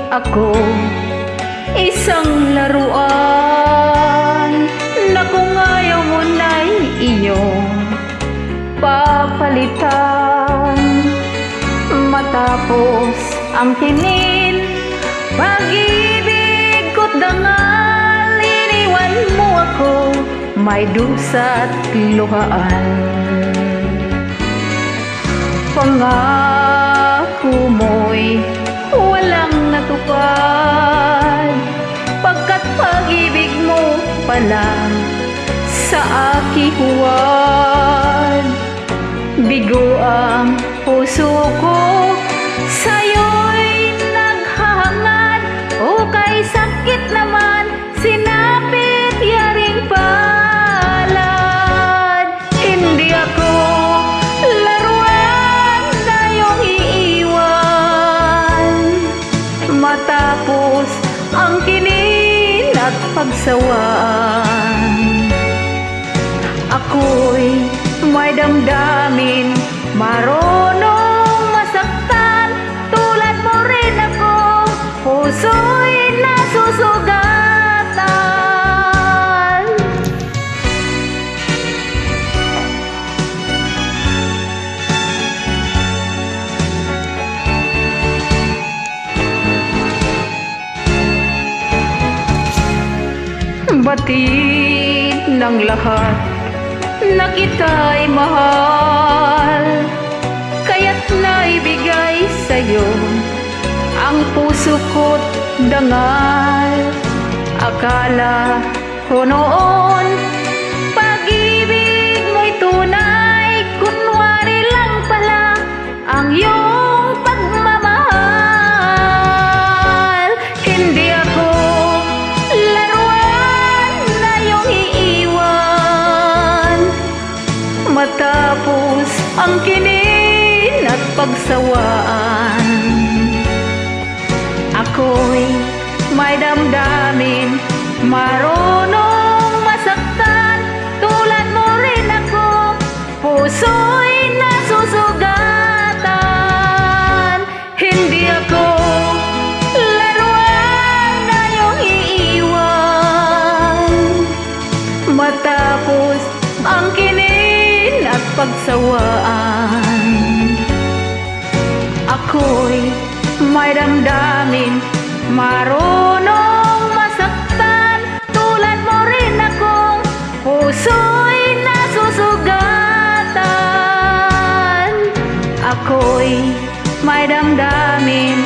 ako isang laruan na kung ayaw mo na'y iyong papalitan. Matapos ang kinin, pag-ibig ko't dangal, iniwan mo ako may dusa't luhaan. Pangako mo'y walang natupad, pagkat pag-ibig mo pala sa aking huwad. Bigo ang puso ko, sa'yo'y naghahangad, o kay sakit naman sinapit yaring palad. Hindi ako laruan na iyong iiwan, matapos ang kinin at pagsawaan. Ako'y may damdamin, marunong masaktan, tulad mo rin ako, puso'y nasusugatan. Batid ng lahat na kita'y mahal, kaya't naibigay sa'yo ang puso ko't dangal. Akala ko noon pag-ibig mo'y tunay, kunwari lang pala ang iyong pagmamahal. Hindi ako laruan na iyong iiwan, matapos ang kinin at pagsawaan. Ako'y may damdamin, marunong masaktan, tulad mo rin ako, puso'y nasusugatan. Hindi ako laruan na iyong iiwan, matapos ang kinin at pagsawaan. Ako'y may damdamin, marunong masaktan, tulad mo rin ako, puso'y nasusugatan. Ako'y may damdamin,